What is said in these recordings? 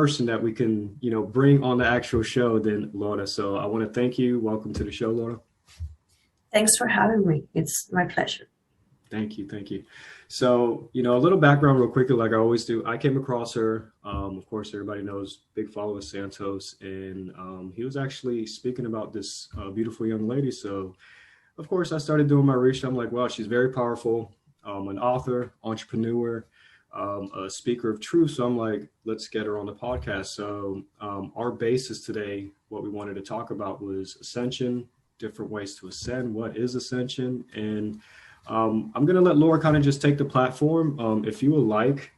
person that we can, bring on the actual show than Laura. So I want to thank you. Welcome to the show, Laura. Thanks for having me. It's my pleasure. Thank you. Thank you. So, a little background real quickly, like I always do. I came across her. Of course, everybody knows, big follower of Santos. And he was actually speaking about this beautiful young lady. So, of course, I started doing my research. I'm like, wow, she's very powerful, an author, entrepreneur, a speaker of truth. So I'm like, let's get her on the podcast. So our basis today, what we wanted to talk about was ascension, different ways to ascend. What is ascension? And I'm going to let Laura kind of just take the platform. If you would like,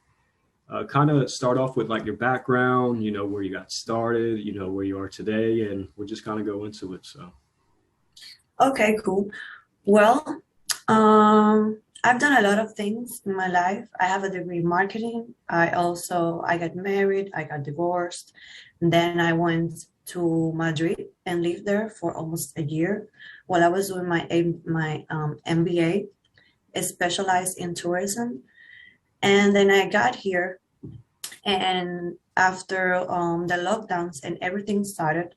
kind of start off with like your background, where you got started, where you are today, and we'll just kind of go into it. So. Okay, cool. Well, I've done a lot of things in my life. I have a degree in marketing. I got married, I got divorced. And then I went to Madrid and lived there for almost a year while I was doing my MBA, specialized in tourism. And then I got here, and after the lockdowns and everything started,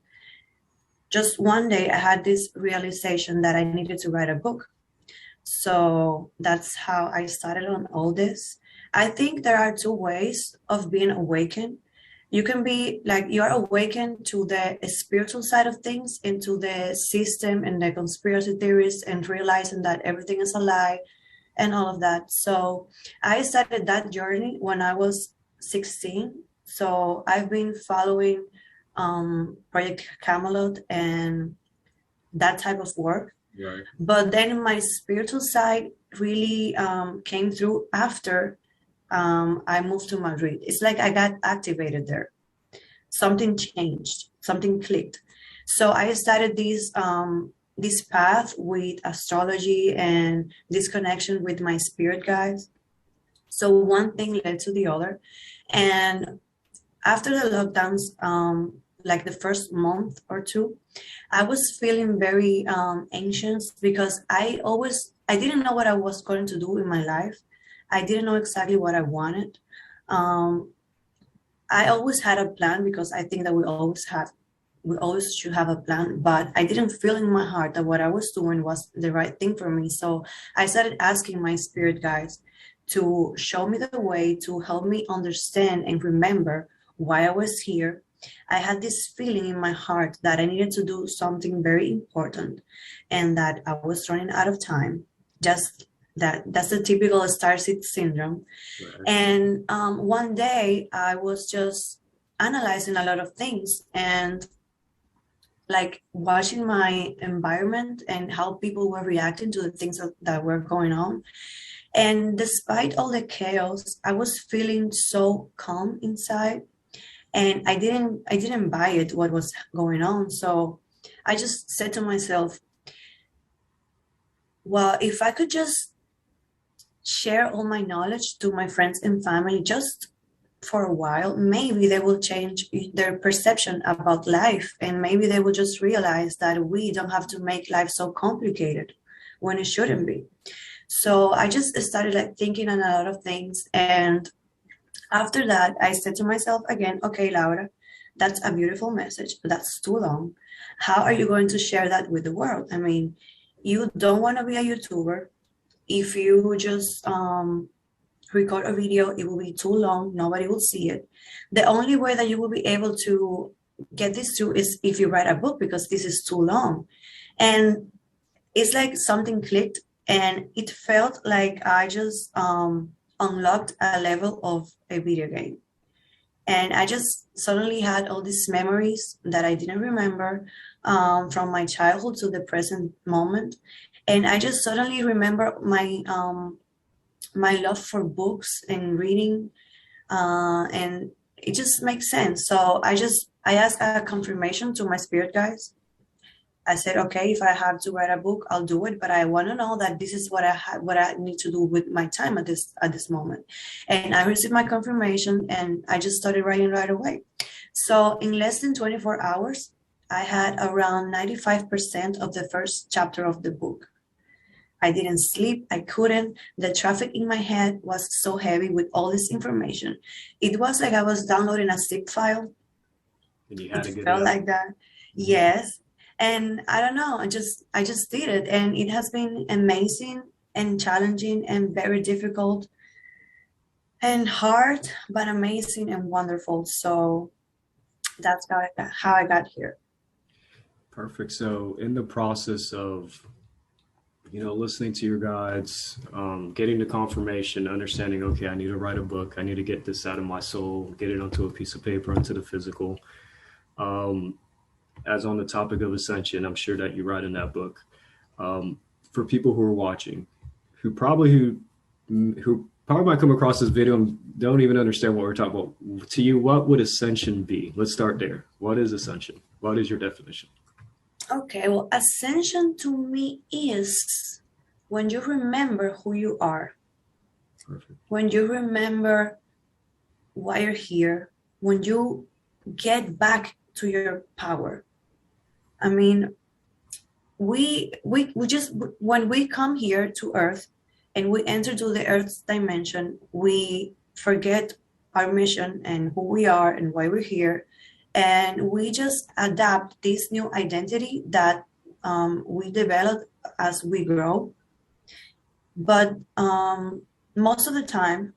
just one day I had this realization that I needed to write a book. So that's how I started on all this. I think there are two ways of being awakened. You can be like, you're awakened to the spiritual side of things, into the system and the conspiracy theories, and realizing that everything is a lie and all of that. So I started that journey when I was 16. So I've been following Project Camelot and that type of work. Right. But then my spiritual side really came through after I moved to Madrid. It's like I got activated there. Something changed, something clicked. So I started this path with astrology and this connection with my spirit guides. So one thing led to the other. And after the lockdowns, like the first month or two, I was feeling very anxious because I didn't know what I was going to do in my life. I didn't know exactly what I wanted. I always had a plan, because I think that we always should have a plan, but I didn't feel in my heart that what I was doing was the right thing for me. So I started asking my spirit guides to show me the way, to help me understand and remember why I was here. I had this feeling in my heart that I needed to do something very important and that I was running out of time. That's the typical Starseed syndrome. Right. And one day I was just analyzing a lot of things and like watching my environment and how people were reacting to the things that were going on. And despite all the chaos, I was feeling so calm inside. And I didn't buy it, what was going on. So I just said to myself, well, if I could just share all my knowledge to my friends and family just for a while, maybe they will change their perception about life. And maybe they will just realize that we don't have to make life so complicated when it shouldn't be. So I just started like thinking on a lot of things. And after that, I said to myself again, okay, Laura, that's a beautiful message, but that's too long. How are you going to share that with the world? I mean, you don't want to be a YouTuber. If you just record a video, it will be too long. Nobody will see it. The only way that you will be able to get this through is if you write a book, because this is too long. And it's like something clicked, and it felt like I just unlocked a level of a video game. And I just suddenly had all these memories that I didn't remember from my childhood to the present moment. And I just suddenly remember my love for books and reading, and it just makes sense. So I asked a confirmation to my spirit guides. I said, okay, if I have to write a book, I'll do it. But I want to know that this is what I need to do with my time at this moment. And I received my confirmation, and I just started writing right away. So in less than 24 hours, I had around 95% of the first chapter of the book. I didn't sleep. I couldn't. The traffic in my head was so heavy with all this information. It was like I was downloading a zip file. And you had to It get felt it out. like that. Yes. And I don't know, I just did it. And it has been amazing and challenging and very difficult and hard, but amazing and wonderful. So that's how I got here. Perfect. So in the process of, listening to your guides, getting the confirmation, understanding, okay, I need to write a book. I need to get this out of my soul, get it onto a piece of paper, onto the physical. As on the topic of ascension, I'm sure that you write in that book. For people who are watching, who probably might come across this video and don't even understand what we're talking about. To you, what would ascension be? Let's start there. What is ascension? What is your definition? Okay, well, ascension to me is when you remember who you are. Perfect. When you remember why you're here, when you get back to your power. I mean, we just, when we come here to Earth and we enter to the Earth's dimension, we forget our mission and who we are and why we're here. And we just adapt this new identity that we develop as we grow. But most of the time,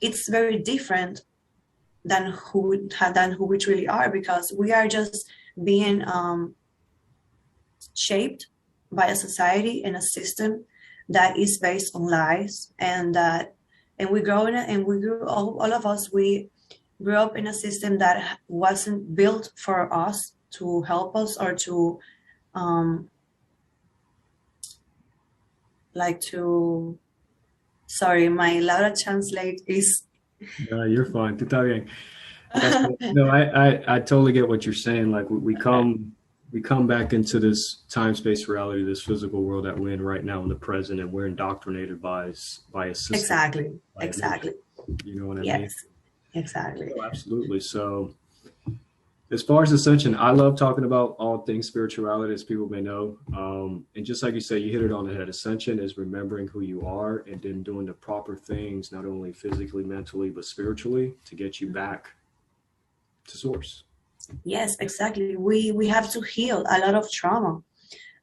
it's very different than who we truly are, because we are just being shaped by a society and a system that is based on lies, and we grow in it, and we grew, all of us, we grew up in a system that wasn't built for us to help us or to sorry, my Laura translate is You're fine. Tú estás bien. No, I totally get what you're saying. Like we come back into this time-space reality, this physical world that we're in right now in the present, and we're indoctrinated by a system. Exactly. You know what I mean? Yes, exactly. Oh, absolutely. So as far as ascension, I love talking about all things spirituality, as people may know. And just like you say, you hit it on the head. Ascension is remembering who you are and then doing the proper things, not only physically, mentally, but spiritually, to get you back to source. Yes, exactly. We have to heal a lot of trauma,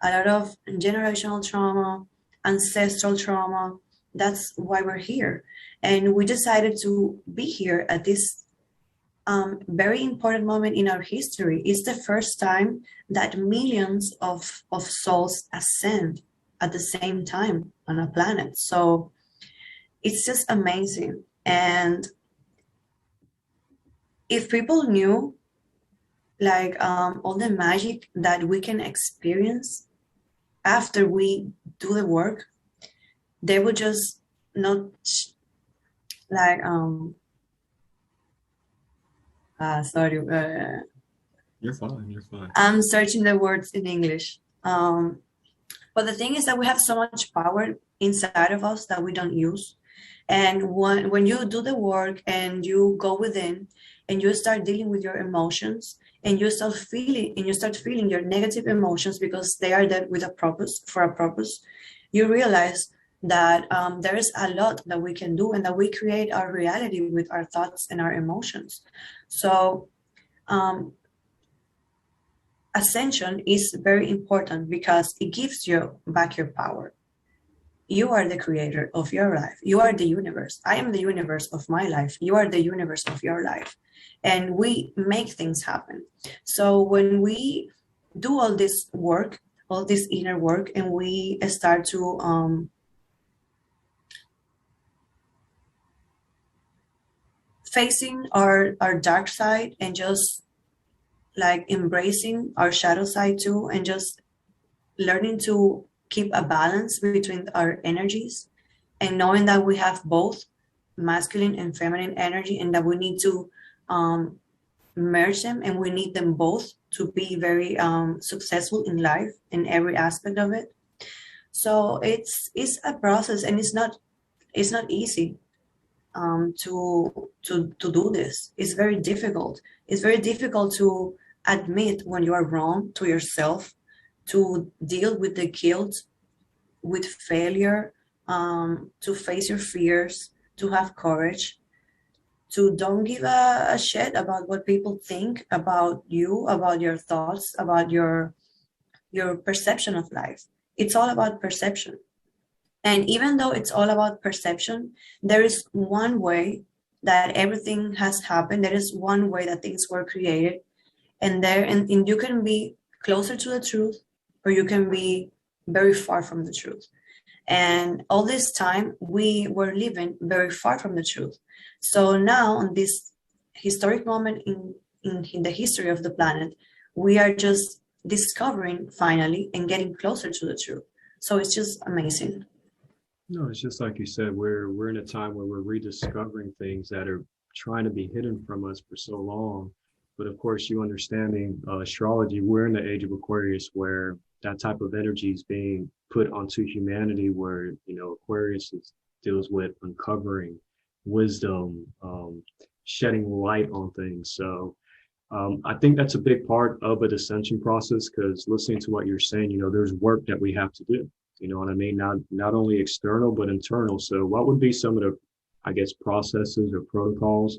a lot of generational trauma, ancestral trauma. That's why we're here. And we decided to be here at this very important moment in our history. It's the first time that millions of souls ascend at the same time on a planet. So it's just amazing. And if people knew like all the magic that we can experience after we do the work, they would just not like sorry, You're fine. I'm searching the words in English. But the thing is that we have so much power inside of us that we don't use. And when you do the work and you go within and you start dealing with your emotions, and you start feeling your negative emotions, because they are there with for a purpose, you realize that there is a lot that we can do, and that we create our reality with our thoughts and our emotions. So ascension is very important because it gives you back your power. You are the creator of your life. You are the universe. I am the universe of my life. You are the universe of your life. And we make things happen. So when we do all this work, all this inner work, and we start to facing our dark side, and just like embracing our shadow side too, and just learning to keep a balance between our energies, and knowing that we have both masculine and feminine energy, and that we need to merge them, and we need them both to be very successful in life, in every aspect of it. So it's a process, and it's not easy to do this. It's very difficult. It's very difficult to admit when you are wrong to yourself, to deal with the guilt with failure, to face your fears, to have courage, to don't give a shit about what people think about you, about your thoughts, about your perception of life. It's all about perception. And even though it's all about perception, there is one way that everything has happened. There is one way that things were created. And you can be closer to the truth, or you can be very far from the truth. And all this time we were living very far from the truth. So now, on this historic moment in the history of the planet, we are just discovering finally and getting closer to the truth. So it's just amazing. No, it's just like you said, we're in a time where we're rediscovering things that are trying to be hidden from us for so long. But of course, you understanding astrology, we're in the age of Aquarius where that type of energy is being put onto humanity, where, Aquarius deals with uncovering wisdom, shedding light on things. So I think that's a big part of an ascension process, because listening to what you're saying, there's work that we have to do. You know what I mean? Not only external, but internal. So what would be some of the, I guess, processes or protocols,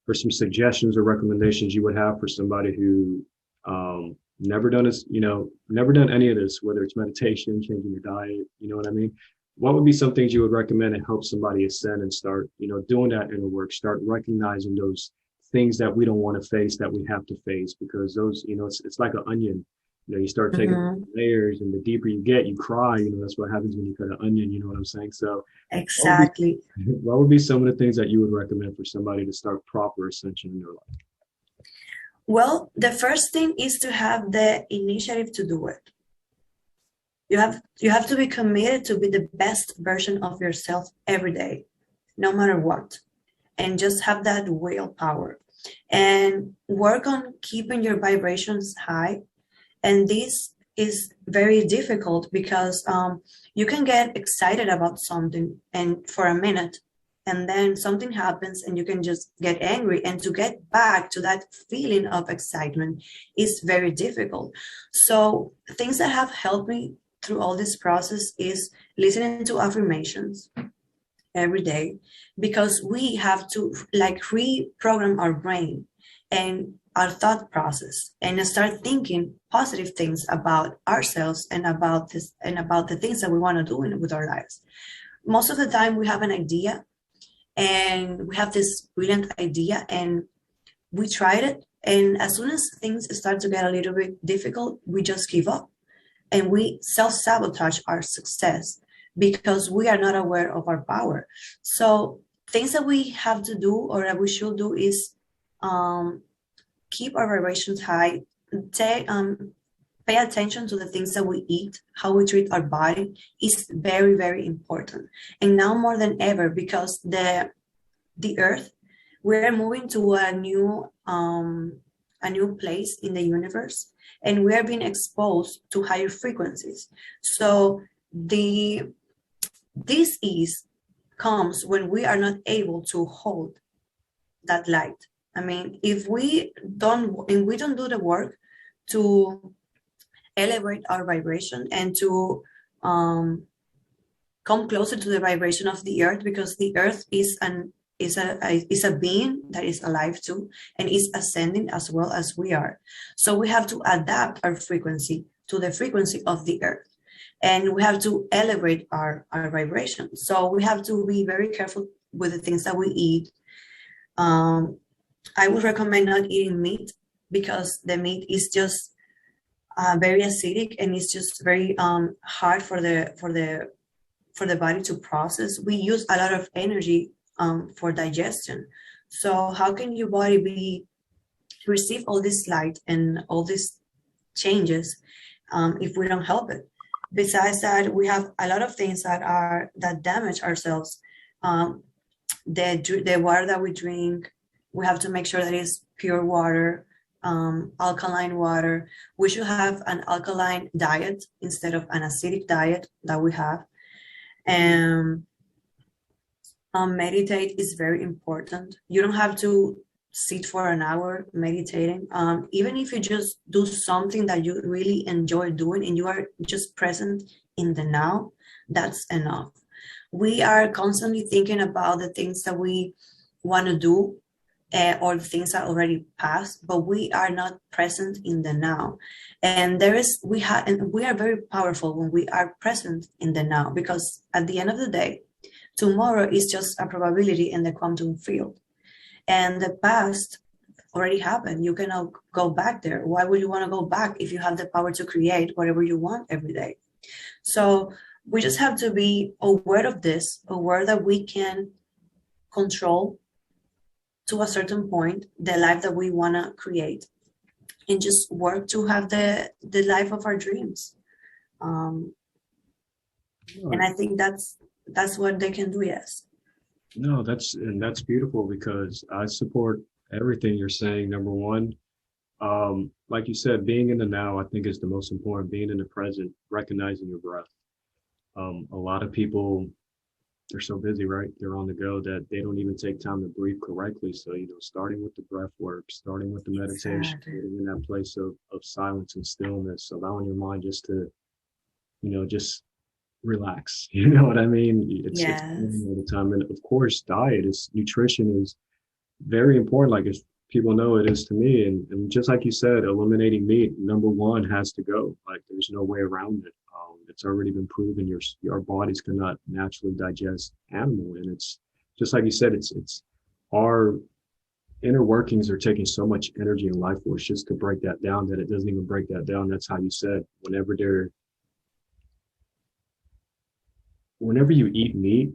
or some suggestions or recommendations you would have for somebody who never done this, never done any of this, whether it's meditation, changing your diet, you know what I mean? What would be some things you would recommend to help somebody ascend and start, doing that inner work, start recognizing those things that we don't want to face, that we have to face, because those, it's like an onion. You start taking layers, and the deeper you get, you cry. That's what happens when you cut an onion. You know what I'm saying? So exactly. What would be some of the things that you would recommend for somebody to start proper ascension in their life? Well, the first thing is to have the initiative to do it. You have to be committed to be the best version of yourself every day, no matter what, and just have that willpower, and work on keeping your vibrations high. And this is very difficult because you can get excited about something and for a minute, and then something happens and you can just get angry. And to get back to that feeling of excitement is very difficult. So things that have helped me through all this process is listening to affirmations every day, because we have to reprogram our brain and our thought process, and start thinking positive things about ourselves and about this and about the things that we want to do with our lives. Most of the time we have an idea, and we have this brilliant idea, and we tried it, and as soon as things start to get a little bit difficult, we just give up, and we self-sabotage our success because we are not aware of our power. So things that we have to do, or that we should do, is keep our vibrations high, pay attention to the things that we eat, how we treat our body is very, very important. And now more than ever, because the earth, we're moving to a new place in the universe, and we are being exposed to higher frequencies. So this comes when we are not able to hold that light. I mean, if we don't do the work to elevate our vibration and to come closer to the vibration of the earth, because the earth is a being that is alive too, and is ascending as well as we are. So we have to adapt our frequency to the frequency of the earth, and we have to elevate our vibration. So we have to be very careful with the things that we eat. I would recommend not eating meat, because the meat is just very acidic, and it's just very hard for the body to process. We use a lot of energy for digestion. So how can your body receive all this light and all these changes if we don't help it? Besides that, we have a lot of things that damage ourselves. The water that we drink, we have to make sure that it's pure water, alkaline water. We should have an alkaline diet instead of an acidic diet that we have. And meditate is very important. You don't have to sit for an hour meditating. Even if you just do something that you really enjoy doing, and you are just present in the now, that's enough. We are constantly thinking about the things that we want to do, or the things that already passed, but we are not present in the now. And we are very powerful when we are present in the now, because at the end of the day, tomorrow is just a probability in the quantum field. And the past already happened. You cannot go back there. Why would you want to go back if you have the power to create whatever you want every day? So we just have to be aware of this, aware that we can control to a certain point the life that we want to create, and just work to have the life of our dreams. And I think that's what they can do. Yes. No, that's beautiful, because I support everything you're saying. Number one, like you said, being in the now, I think, is the most important. Being in the present, recognizing your breath. A lot of people, they're so busy, right? They're on the go that they don't even take time to breathe correctly. So, starting with the breath work, starting with the meditation, Exactly. getting in that place of silence and stillness, allowing your mind just to, just relax. You know what I mean? It's Yes. all the time. And of course, nutrition is very important. Like, if people know, it is to me. And just like you said, eliminating meat, number one, has to go. Like, there's no way around it. It's already been proven your bodies cannot naturally digest animal. And it's just like you said, it's our inner workings are taking so much energy and life force just to break that down, that it doesn't even break that down. That's how you said, whenever you eat meat,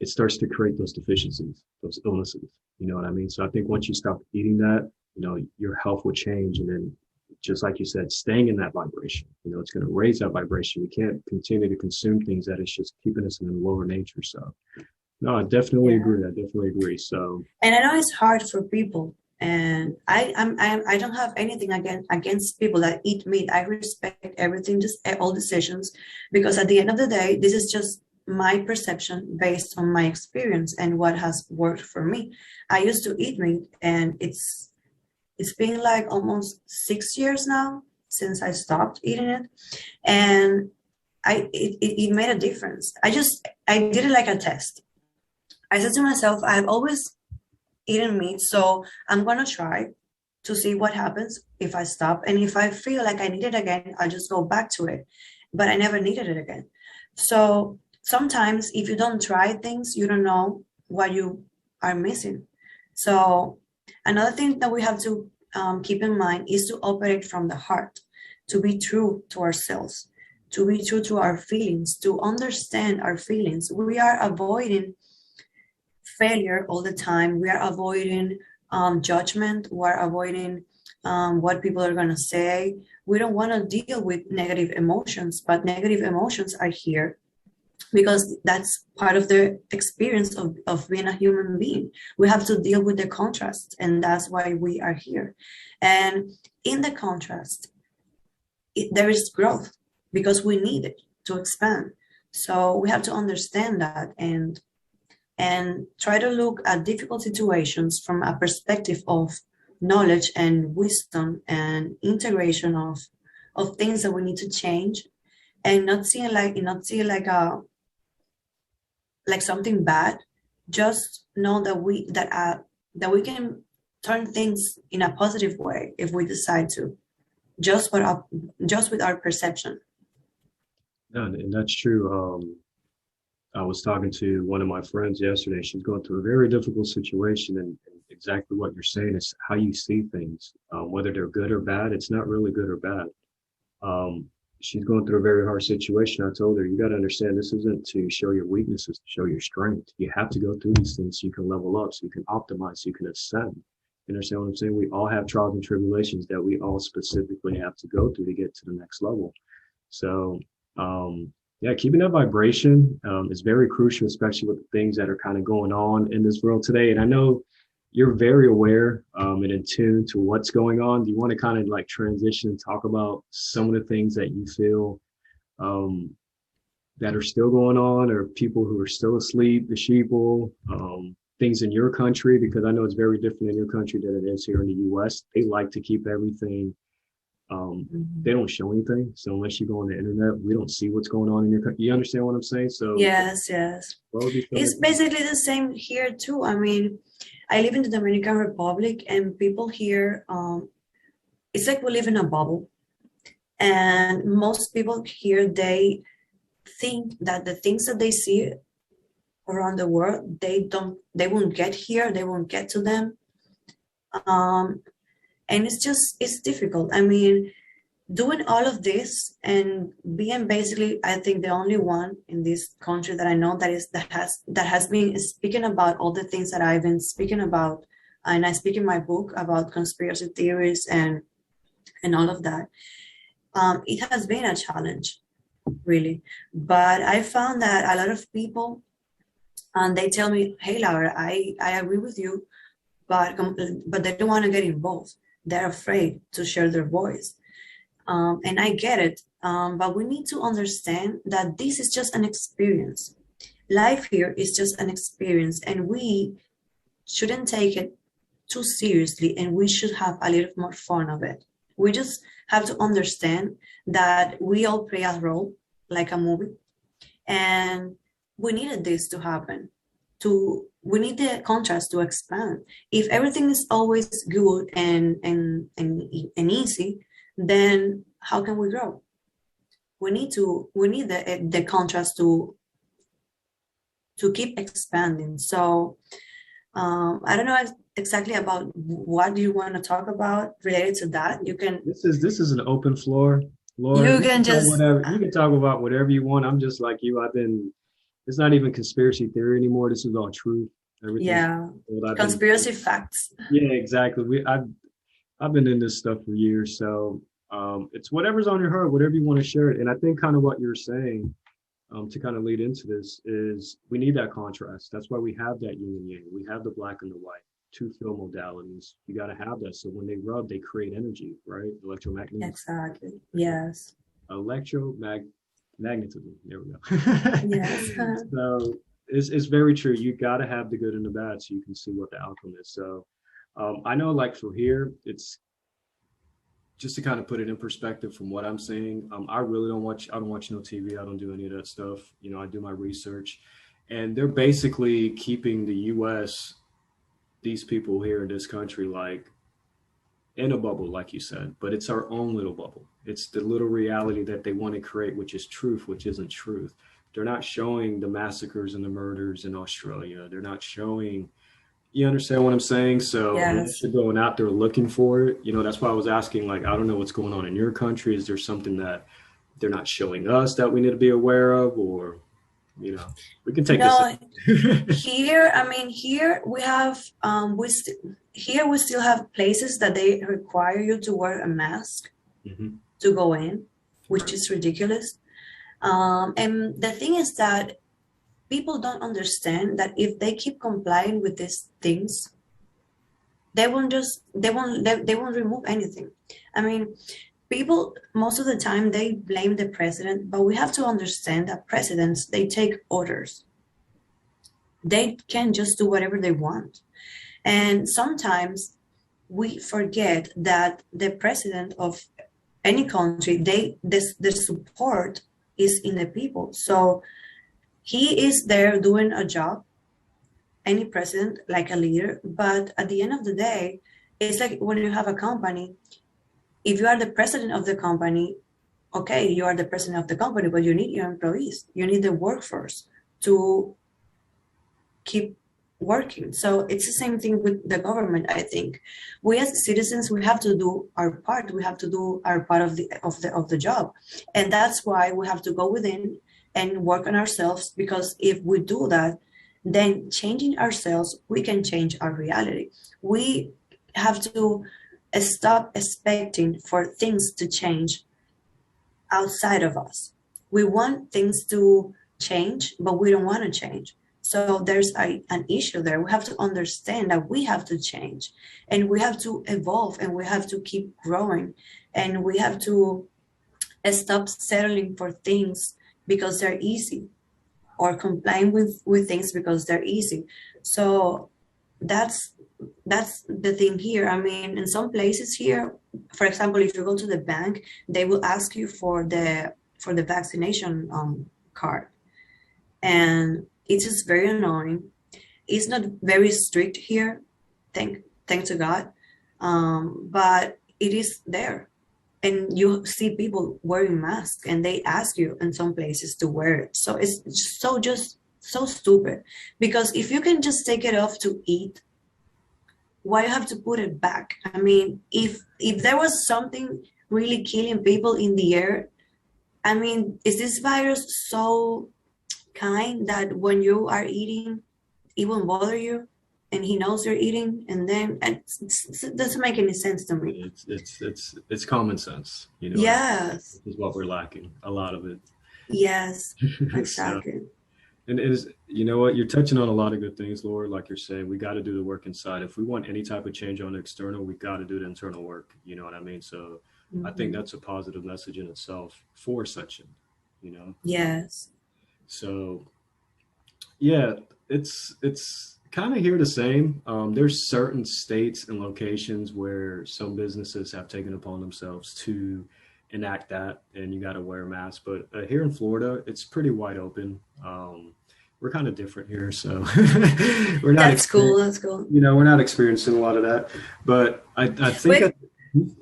it starts to create those deficiencies, those illnesses. You know what I mean? So I think once you stop eating that, your health will change. And then, just like you said, staying in that vibration, it's going to raise that vibration. We can't continue to consume things that is just keeping us in a lower nature. So no, I definitely agree. So, and I know it's hard for people, and I don't have anything against people that eat meat. I respect everything, just all decisions, because at the end of the day, this is just my perception based on my experience and what has worked for me. I used to eat meat, and it's been like almost 6 years now since I stopped eating it, and it made a difference. I did it like a test. I said to myself, I've always eaten meat, so I'm gonna try to see what happens if I stop, and if I feel like I need it again, I'll just go back to it. But I never needed it again. So sometimes if you don't try things, you don't know what you are missing. So another thing that we have to keep in mind is to operate from the heart, to be true to ourselves, to be true to our feelings, to understand our feelings. We are avoiding failure all the time. We are avoiding judgment. We're avoiding what people are going to say. We don't want to deal with negative emotions, but negative emotions are here because that's part of the experience of being a human being. We have to deal with the contrast, and that's why we are here. And in the contrast, there is growth because we need it to expand. So we have to understand that and try to look at difficult situations from a perspective of knowledge and wisdom and integration of things that we need to change, and not see like something bad. Just know that we can turn things in a positive way if we decide to, just with our perception. Yeah, and that's true. I was talking to one of my friends yesterday. She's going through a very difficult situation, and exactly what you're saying is how you see things, whether they're good or bad. It's not really good or bad. She's going through a very hard situation. I told her, you got to understand, this isn't to show your weaknesses, to show your strength. You have to go through these things so you can level up, so you can optimize, so you can ascend. You understand what I'm saying? We all have trials and tribulations that we all specifically have to go through to get to the next level. So, yeah, keeping that vibration is very crucial, especially with the things that are kind of going on in this world today. And I know you're very aware and in tune to what's going on. Do you want to kind of like transition and talk about some of the things that you feel that are still going on, or people who are still asleep, the sheeple, things in your country? Because I know it's very different in your country than it is here in the US. They like to keep everything They don't show anything. So unless you go on the internet, we don't see what's going on in your country. You understand what I'm saying? So Yes, yes. what would be It's basically the same here too. I mean, I live in the Dominican Republic, and people here, it's like we live in a bubble. And most people here, they think that the things that they see around the world, they won't get here, they won't get to them. And it's difficult. I mean, doing all of this and being basically, I think, the only one in this country that I know that has been speaking about all the things that I've been speaking about, and I speak in my book about conspiracy theories and all of that. It has been a challenge, really. But I found that a lot of people, and they tell me, "Hey, Laura, I agree with you, but they don't want to get involved. They're afraid to share their voice." And I get it, but we need to understand that this is just an experience. Life here is just an experience, and we shouldn't take it too seriously, and we should have a little more fun of it. We just have to understand that we all play a role, like a movie, and we needed this to happen. We need the contrast to expand. If everything is always good and easy, then how can we grow? We need the contrast to keep expanding. So I don't know exactly about what you want to talk about related to that. You can. This is an open floor, Laura. You can just whatever. You can talk about whatever you want. I'm just like you. It's not even conspiracy theory anymore. This is all truth. Everything. Yeah. Conspiracy facts. Yeah, exactly. I've been in this stuff for years, so it's whatever's on your heart, whatever you want to share it. And I think kind of what you're saying, to kind of lead into this, is we need that contrast. That's why we have that yin and yang. We have the black and the white, two field modalities. You got to have that. So when they rub, they create energy, right? Electromagnetism. Exactly. Yes. Magnetism. There we go. Yes. So it's very true. You got to have the good and the bad so you can see what the outcome is. So I know, like, for here, it's just to kind of put it in perspective from what I'm seeing. I don't watch no TV. I don't do any of that stuff. You know, I do my research, and they're basically keeping the U.S., these people here in this country, like, in a bubble, like you said, but it's our own little bubble. It's the little reality that they want to create, which is truth, which isn't truth. They're not showing the massacres and the murders in Australia. They're not showing, you understand what I'm saying? So yes. You're going out there looking for it. You know, that's why I was asking, like, I don't know what's going on in your country. Is there something that they're not showing us that we need to be aware of? Or, you know, we can take this. Here we have, we still have places that they require you to wear a mask to go in, which is ridiculous. And the thing is that people don't understand that if they keep complying with these things, they won't remove anything. I mean, people, most of the time, they blame the president, but we have to understand that presidents, they take orders. They can just do whatever they want. And sometimes we forget that the president of any country, the support is in the people. So he is there doing a job, any president, like a leader. But at the end of the day, it's like when you have a company, if you are the president of the company, okay, you are the president of the company, but you need your employees. You need the workforce to keep working. So it's the same thing with the government, I think. We as citizens, we have to do our part. We have to do our part of the job. And that's why we have to go within and work on ourselves, because if we do that, then changing ourselves, we can change our reality. We have to stop expecting for things to change outside of us. We want things to change, but we don't want to change. So there's an issue there. We have to understand that we have to change, and we have to evolve, and we have to keep growing, and we have to stop settling for things because they're easy, or complying with things because they're easy. So that's the thing here. I mean, in some places here, for example, if you go to the bank, they will ask you for the vaccination card, and it's just very annoying. It's not very strict here, thank to God, but it is there, and you see people wearing masks, and they ask you in some places to wear it. So it's just so stupid, because if you can just take it off to eat, why you have to put it back? I mean, if there was something really killing people in the air, I mean, is this virus so kind that when you are eating, it won't bother you, and he knows you're eating, and then it doesn't make any sense to me. It's common sense, you know. Yes. Is what we're lacking, a lot of it. Yes, So, exactly. and it is, you know what, you're touching on a lot of good things, Laura. Like you're saying, we got to do the work inside. If we want any type of change on the external, we got to do the internal work. You know what I mean? So I think Mhm. that's a positive message in itself for Ascension, you know. Yes. So yeah, it's kind of here the same. There's certain states and locations where some businesses have taken upon themselves to enact that, and you got to wear a mask. But here in Florida, it's pretty wide open. We're kind of different here, so we're not That's cool. That's cool. you know, we're not experiencing a lot of that. But I think We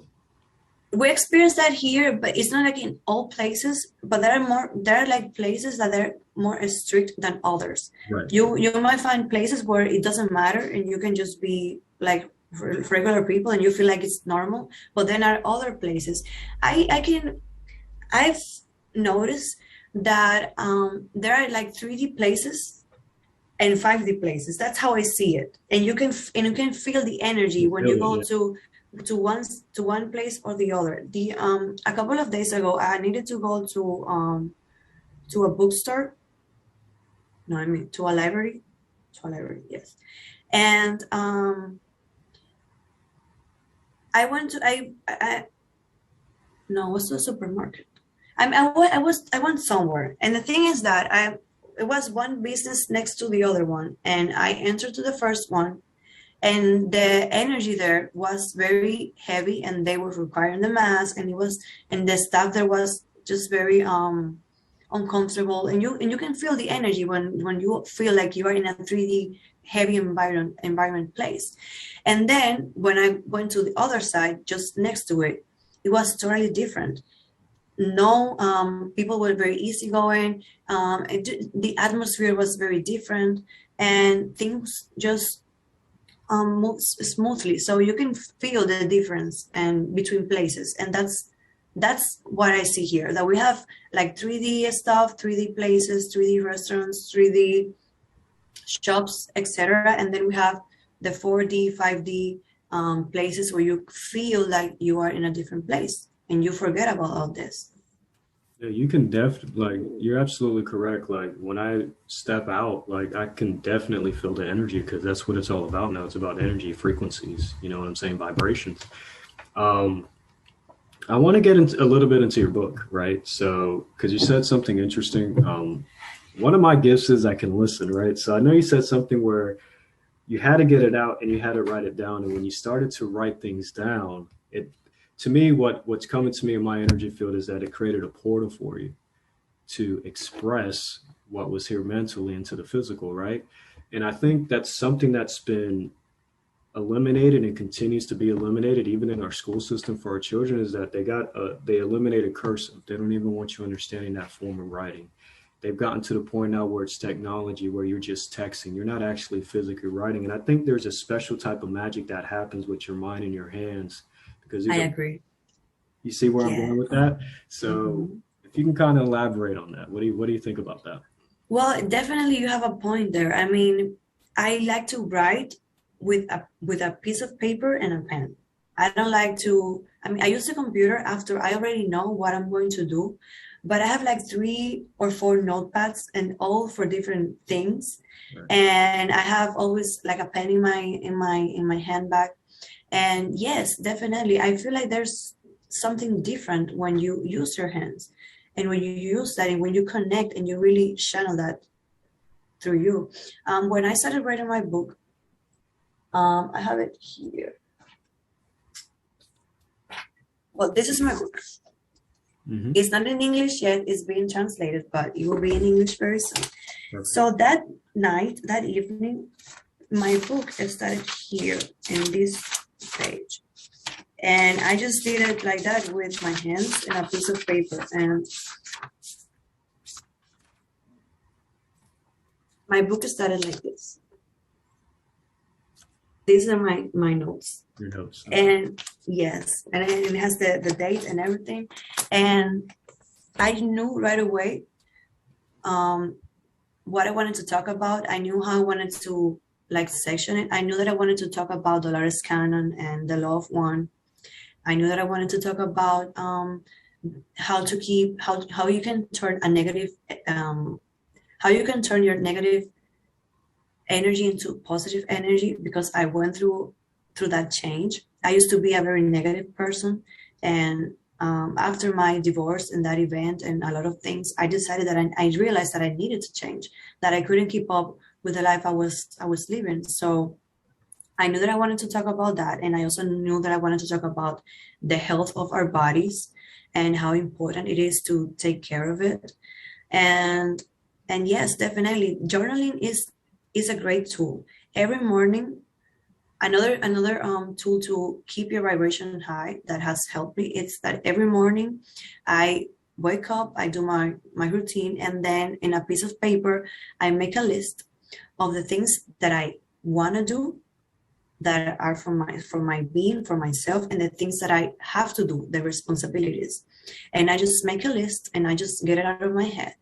we experience that here, but it's not like in all places. But there are like places that are more strict than others. right. You might find places where it doesn't matter, and you can just be like regular people, and you feel like it's normal. But then are other places. I've noticed that there are like 3D places and 5D places. That's how I see it. And you can feel the energy when you go Yeah. to one place or the other. The A couple of days ago, I needed to go to a bookstore. No, I mean to a library. To a library, yes. And I went to I no, it was to a supermarket. I went somewhere, and the thing is that it was one business next to the other one, and I entered to the first one, and the energy there was very heavy, and they were requiring the mask, and the staff there was just very uncomfortable, and you can feel the energy when you feel like you are in a 3D heavy environment place. And then when I went to the other side, just next to it, it was totally different. No, people were very easygoing. The atmosphere was very different, and things just move smoothly. So you can feel the difference and between places, and that's what I see here. That we have like 3D stuff, 3D places, 3D restaurants, 3D shops, etc. And then we have the 4D, 5D places where you feel like you are in a different place and you forget about all this. Yeah, you can like you're absolutely correct. Like when I step out, like I can definitely feel the energy because that's what it's all about now. It's about energy frequencies. You know what I'm saying? Vibrations. Um, I want to get into a little bit into your book, right? So, because you said something interesting. One of my gifts is I can listen, right? So I know you said something where you had to get it out and you had to write it down. And when you started to write things down, it to me, what's coming to me in my energy field is that it created a portal for you to express what was here mentally into the physical, right? And I think that's something that's been eliminated and continues to be eliminated even in our school system for our children is that they eliminated cursive. They don't even want you understanding that form of writing. They've gotten to the point now where it's technology, where you're just texting. You're not actually physically writing. And I think there's a special type of magic that happens with your mind and your hands because I agree. you see where I'm Yeah. going with that? So Mhm. if you can kind of elaborate on that, what do you think about that? Well, definitely you have a point there. I mean, I like to write with a piece of paper and a pen. I don't like to, I mean, I use the computer after I already know what I'm going to do, but I have like 3 or 4 notepads and all for different things. Right. And I have always like a pen in my handbag. And yes, definitely. I feel like there's something different when you use your hands and when you use that and when you connect and you really channel that through you. When I started writing my book, I have it here. Well, this is my book. Mm-hmm. It's not in English yet. It's being translated, but it will be in English very soon. Okay. So that night, that evening, my book started here in this page. And I just did it like that with my hands and a piece of paper. And my book started like this. These are my notes. Your notes. Okay. And yes, and it has the date and everything. And I knew right away what I wanted to talk about. I knew how I wanted to like section it. I knew that I wanted to talk about Dolores Cannon and the Law of One. I knew that I wanted to talk about how you can turn a negative, how you can turn your negative energy into positive energy, because I went through that change. I used to be a very negative person, and after my divorce and that event and a lot of things, I decided that I realized that I needed to change, that I couldn't keep up with the life I was living. So I knew that I wanted to talk about that, and I also knew that I wanted to talk about the health of our bodies and how important it is to take care of it. And yes, definitely, journaling is a great tool. Every morning, another tool to keep your vibration high that has helped me is that every morning I wake up, I do my routine, and then in a piece of paper I make a list of the things that I want to do, that are for my being, for myself, and the things that I have to do, the responsibilities. And I just make a list and I just get it out of my head,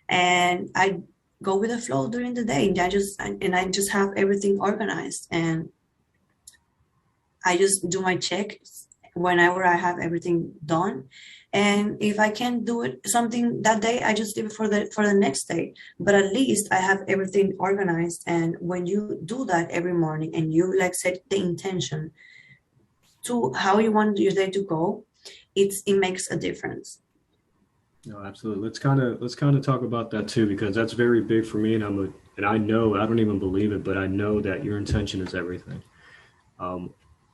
and I go with the flow during the day. And I just have everything organized, and I just do my checks whenever I have everything done. And if I can't do it something that day, I just leave it for the next day. But at least I have everything organized. And when you do that every morning and you like set the intention to how you want your day to go, it makes a difference. No, absolutely. Let's kind of talk about that too, because that's very big for me. And I know, I don't even believe it, but I know that your intention is everything.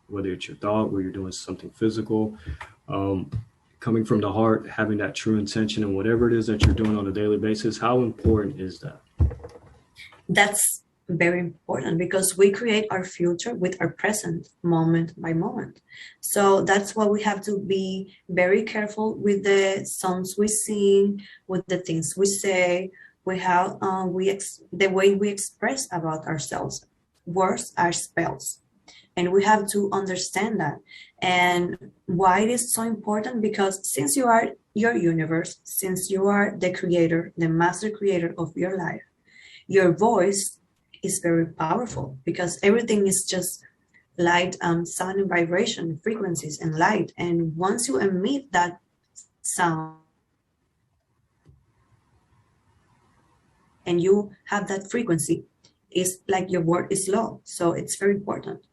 Whether it's your thought, where you're doing something physical, coming from the heart, having that true intention, and whatever it is that you're doing on a daily basis, how important is that? That's very important, because we create our future with our present, moment by moment. So that's why we have to be very careful with the songs we sing, with the things we say, the way we express about ourselves. Words are spells. And we have to understand that. And why it is so important, because since you are your universe, since you are the creator, the master creator of your life, your voice is very powerful, because everything is just light, sound and vibration, frequencies and light. And once you emit that sound and you have that frequency, it's like your word is law. So it's very important.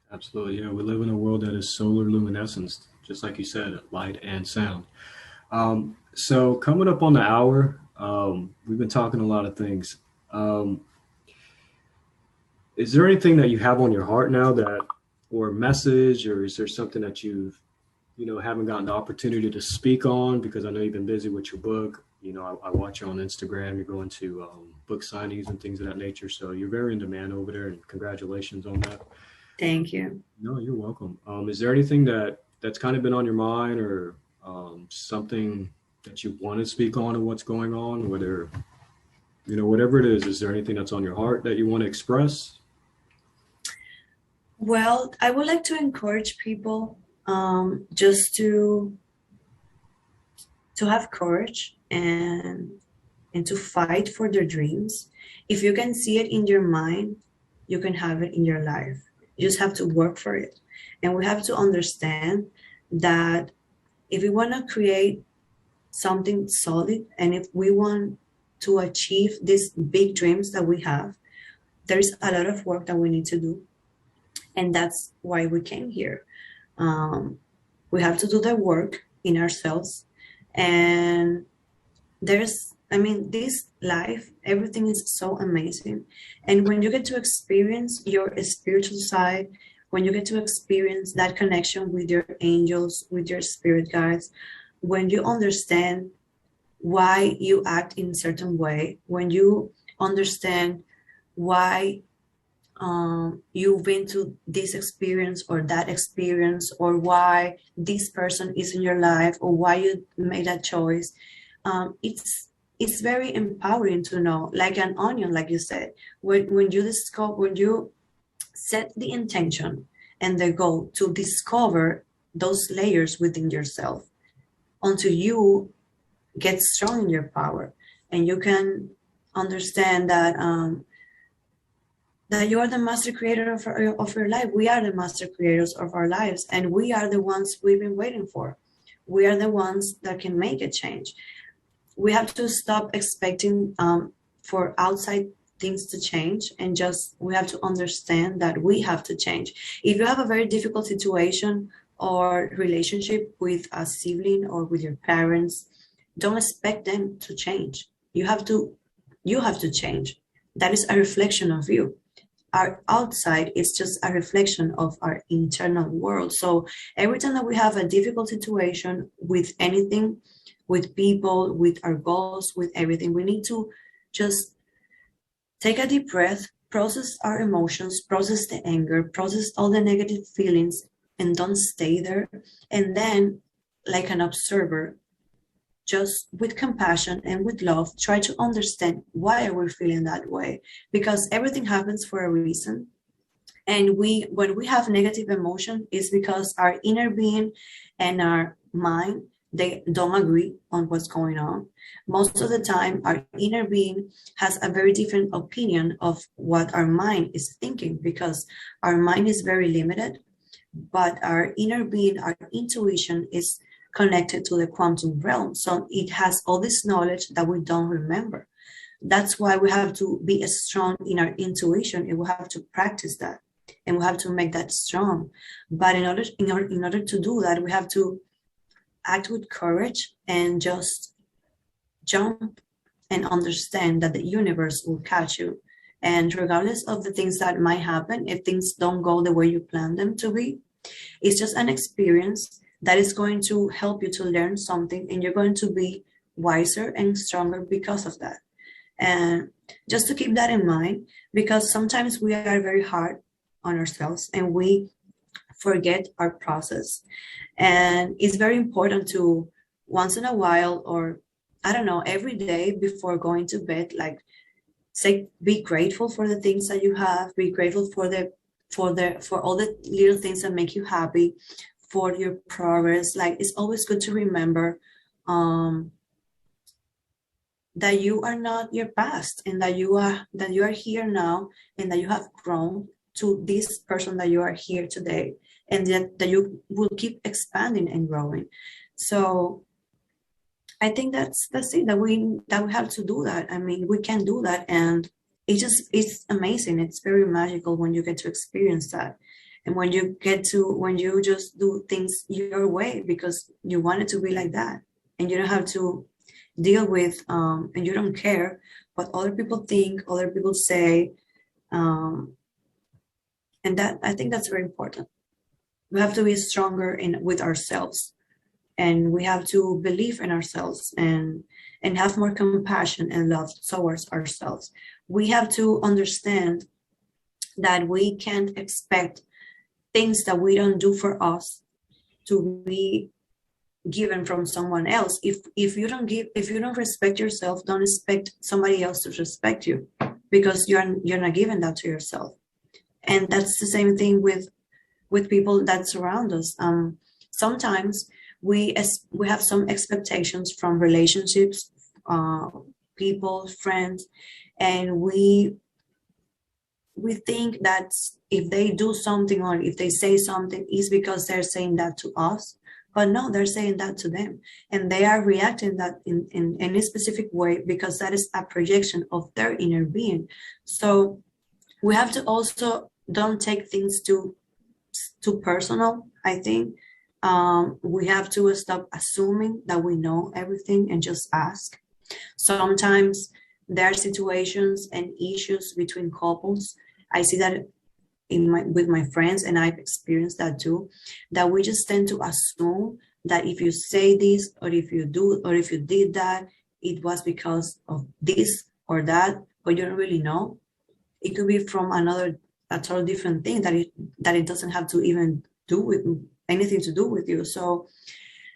Absolutely. Yeah, we live in a world that is solar luminescence, just like you said, light and sound. So coming up on the hour, we've been talking a lot of things. Is there anything that you have on your heart now, or a message, or is there something that you've, haven't gotten the opportunity to speak on? Because I know you've been busy with your book. I watch you on Instagram. You're going to book signings and things of that nature. So you're very in demand over there, and congratulations on that. Thank you. No, you're welcome. Is there anything that's kind of been on your mind, or something that you want to speak on, or what's going on, whether, whatever it is there anything that's on your heart that you want to express? Well, I would like to encourage people just to have courage and to fight for their dreams. If you can see it in your mind, you can have it in your life. You just have to work for it. And we have to understand that if we want to create something solid, and if we want to achieve these big dreams that we have, there's a lot of work that we need to do. And that's why we came here. We have to do the work in ourselves. And there's I mean, this life, everything is so amazing. And when you get to experience your spiritual side, when you get to experience that connection with your angels, with your spirit guides, when you understand why you act in a certain way, when you understand why you've been to this experience or that experience, or why this person is in your life, or why you made that choice, it's very empowering to know, like an onion, like you said, when you discover, when you set the intention and the goal to discover those layers within yourself until you get strong in your power, and you can understand that you are the master creator of your life. We are the master creators of our lives, and we are the ones we've been waiting for. We are the ones that can make a change. We have to stop expecting for outside things to change, and just we have to understand that we have to change. If you have a very difficult situation or relationship with a sibling or with your parents, don't expect them to change. You have to change. That is a reflection of you. Our outside is just a reflection of our internal world. So every time that we have a difficult situation with anything, with people, with our goals, with everything, we need to just take a deep breath, process our emotions, process the anger, process all the negative feelings, and don't stay there. And then, like an observer, just with compassion and with love, try to understand why are we feeling that way, because everything happens for a reason. And when we have negative emotion, is because our inner being and our mind, they don't agree on what's going on. Most of the time, our inner being has a very different opinion of what our mind is thinking, because our mind is very limited, but our inner being, our intuition, is connected to the quantum realm. So it has all this knowledge that we don't remember. That's why we have to be strong in our intuition, and we have to practice that, and we have to make that strong. But in order to do that, we have to act with courage and just jump and understand that the universe will catch you. And regardless of the things that might happen, if things don't go the way you plan them to be, it's just an experience that is going to help you to learn something, and you're going to be wiser and stronger because of that. And just to keep that in mind, because sometimes we are very hard on ourselves and we forget our process. And it's very important to, once in a while, or I don't know, every day before going to bed, like, say, be grateful for the things that you have, be grateful for all the little things that make you happy, for your progress. Like, it's always good to remember that you are not your past, and that you are here now, and that you have grown to this person that you are here today, and that you will keep expanding and growing. So I think that's it, that we have to do that. I mean, we can do that, and it's amazing. It's very magical when you get to experience that. And when you just do things your way because you want it to be like that, and you don't have to deal with, and you don't care what other people think, other people say, and that, I think that's very important. We have to be stronger with ourselves, and we have to believe in ourselves, and have more compassion and love towards ourselves. We have to understand that we can't expect things that we don't do for us to be given from someone else. If you don't respect yourself, don't expect somebody else to respect you, because you're not giving that to yourself. And that's the same thing with people that surround us. Sometimes we have some expectations from relationships, people, friends, and we think that if they do something or if they say something, is because they're saying that to us. But no, they're saying that to them, and they are reacting that in any specific way, because that is a projection of their inner being. So we have to also don't take things too personal, I think. We have to stop assuming that we know everything and just ask. Sometimes there are situations and issues between couples. I see that with my friends, and I've experienced that too, that we just tend to assume that if you say this, or if you do, or if you did that, it was because of this or that, but you don't really know. It could be from a total different thing that it doesn't have to even do with anything to do with you. So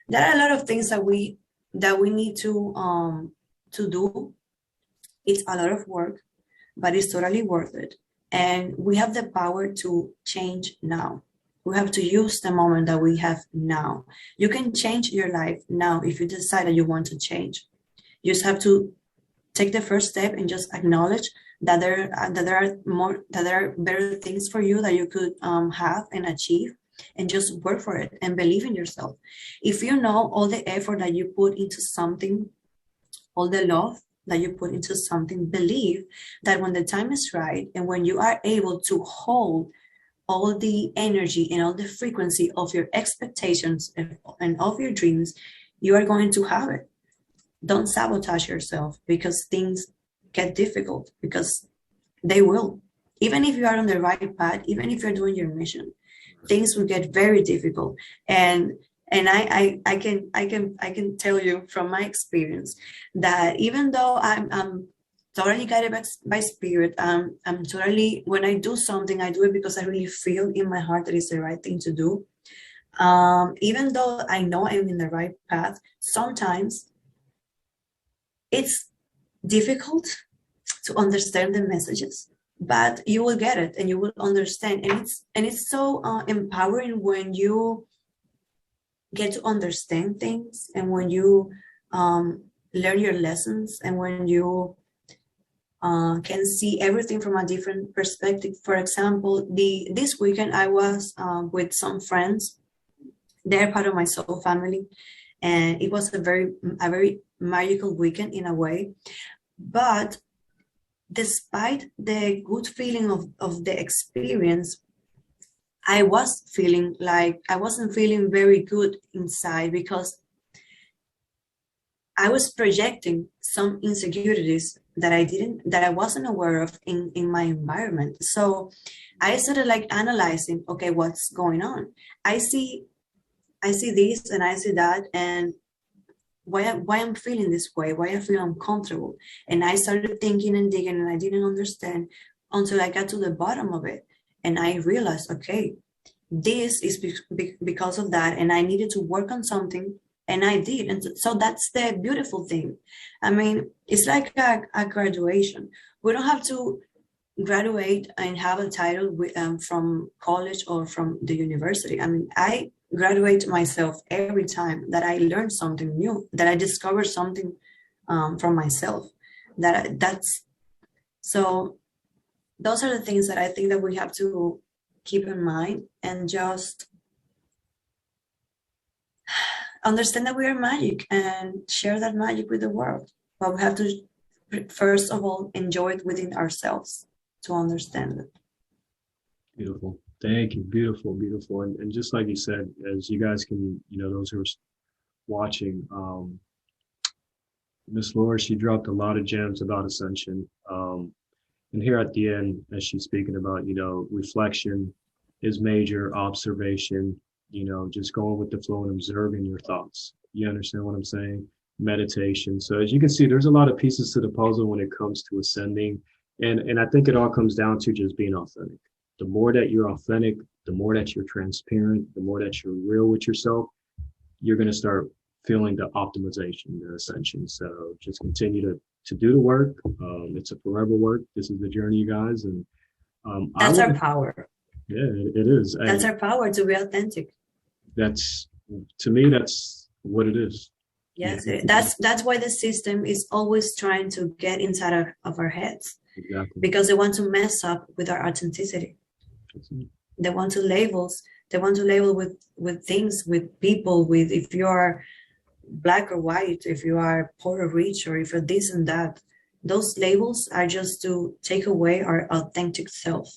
there are a lot of things that we need to do. It's a lot of work, but it's totally worth it. And we have the power to change now. We have to use the moment that we have now. You can change your life now if you decide that you want to change. You just have to take the first step and just acknowledge that there are better things for you that you could have and achieve, and just work for it and believe in yourself. If you know all the effort that you put into something, all the love that you put into something, believe that when the time is right and when you are able to hold all the energy and all the frequency of your expectations and of your dreams, you are going to have it. Don't sabotage yourself because things get difficult, because they will. Even if you are on the right path, even if you're doing your mission, things will get very difficult. And I can tell you from my experience that even though I'm totally guided by spirit, I'm totally, when I do something, I do it because I really feel in my heart that it's the right thing to do. Even though I know I'm in the right path, sometimes it's difficult to understand the messages, but you will get it and you will understand. And it's so empowering when you get to understand things, and when you learn your lessons, and when you can see everything from a different perspective. For example, this weekend I was with some friends. They're part of my soul family, and it was a very magical weekend in a way. But despite the good feeling of the experience, I was feeling like I wasn't feeling very good inside, because I was projecting some insecurities that I wasn't aware of in my environment. So I started like analyzing, okay, what's going on? I see this and I see that, and why I'm feeling this way, why I feel uncomfortable. And I started thinking and digging, and I didn't understand until I got to the bottom of it. And I realized, okay, this is because of that, and I needed to work on something, and I did. And so that's the beautiful thing. I mean, it's like a graduation. We don't have to graduate and have a title from college or from the university. I mean, I graduate myself every time that I learn something new, that I discover something from myself. So those are the things that I think that we have to keep in mind, and just understand that we are magic and share that magic with the world. But we have to, first of all, enjoy it within ourselves to understand it. Beautiful. Thank you. Beautiful, beautiful. And just like you said, as you guys can, those who are watching, Miss Laura, she dropped a lot of gems about ascension. And here at the end, as she's speaking about, reflection is major, observation, just going with the flow and observing your thoughts. You understand what I'm saying? Meditation. So as you can see, there's a lot of pieces to the puzzle when it comes to ascending. And I think it all comes down to just being authentic. The more that you're authentic, the more that you're transparent, the more that you're real with yourself, you're going to start feeling the optimization, the ascension. So just continue to do the work. It's a forever work. This is the journey, you guys. And that's our power. Yeah, it is. That's our power, to be authentic. To me, that's what it is. Yes, that's why the system is always trying to get inside of our heads. Exactly. Because they want to mess up with our authenticity. They want to label with things, with people, with if you are black or white, if you are poor or rich, or if you're this and that. Those labels are just to take away our authentic self.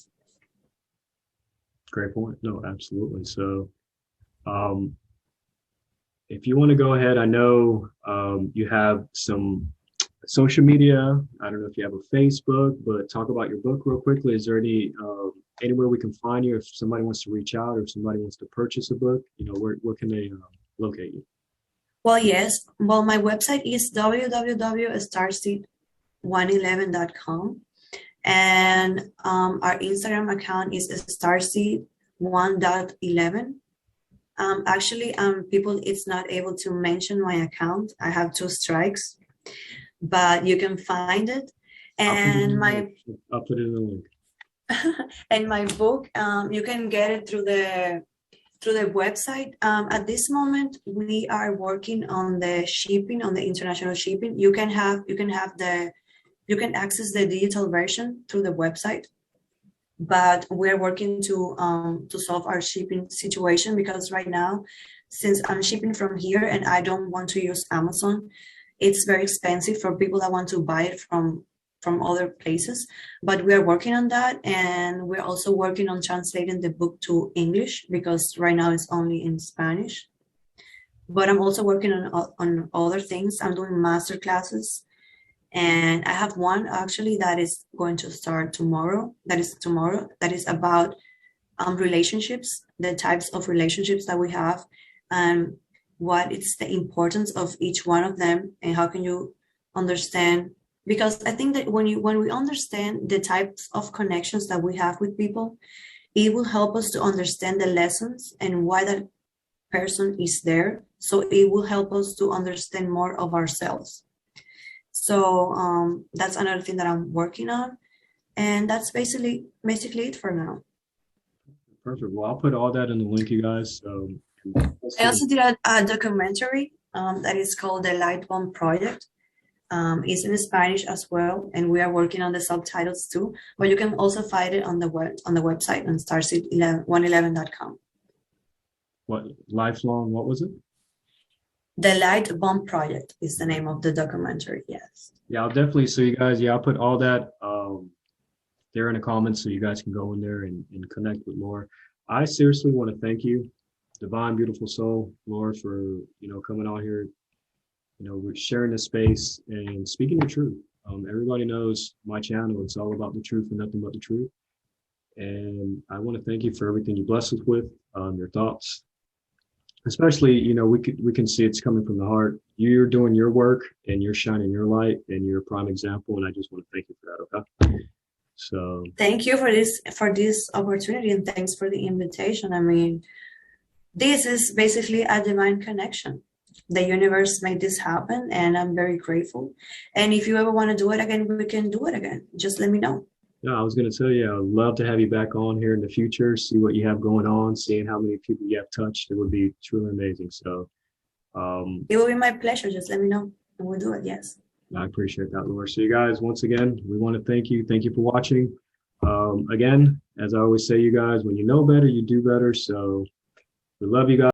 Great point. No, absolutely. So if you want to go ahead, I know you have some social media. I don't know if you have a Facebook, but talk about your book real quickly. Is there anywhere we can find you if somebody wants to reach out or if somebody wants to purchase a book? Where can they locate you? Well, yes. Well, my website is www.starseed111.com, and our Instagram account is starseed1.11. Actually, people, it's not able to mention my account. I have 2 strikes, but you can find it. And I'll put it in the link. And my book, you can get it through the website. At this moment, we are working on the shipping, on the international shipping. You can access the digital version through the website, but we're working to solve our shipping situation, because right now, since I'm shipping from here and I don't want to use Amazon, it's very expensive for people that want to buy it from other places. But we are working on that, and we're also working on translating the book to English, because right now it's only in Spanish. But I'm also working on other things. I'm doing master classes, and I have one actually that is going to start tomorrow. That is about relationships, the types of relationships that we have, and what is the importance of each one of them, and how can you understand. Because I think that when we understand the types of connections that we have with people, it will help us to understand the lessons and why that person is there. So it will help us to understand more of ourselves. So that's another thing that I'm working on. And that's basically it for now. Perfect. Well, I'll put all that in the link, you guys. I also did a documentary that is called the Lightbomb Project. It's in Spanish as well, and we are working on the subtitles too. But you can also find it on the website on starseed111.com. What lifelong? What was it? The Lightbomb Project is the name of the documentary. Yes. Yeah, I'll definitely. So you guys, I'll put all that there in the comments, so you guys can go in there and connect with Laura. I seriously want to thank you, divine, beautiful soul, Laura, for coming on here. We're sharing this space and speaking the truth. Everybody knows my channel. It's all about the truth and nothing but the truth. And I want to thank you for everything you bless us with, your thoughts. Especially, we can see it's coming from the heart. You're doing your work and you're shining your light, and you're a prime example. And I just want to thank you for that. Okay. So thank you for this opportunity, and thanks for the invitation. I mean, this is basically a divine connection. The universe made this happen, and I'm very grateful. And if you ever want to do it again, we can do it again. Just let me know. Yeah, I was going to tell you, I'd love to have you back on here in the future, see what you have going on, seeing how many people you have touched. It would be truly amazing. So it will be my pleasure. Just let me know, and we'll do it. Yes. I appreciate that, Laura. So you guys, once again, we want to thank you. Thank you for watching. Again, as I always say, you guys, when you know better, you do better. So we love you guys.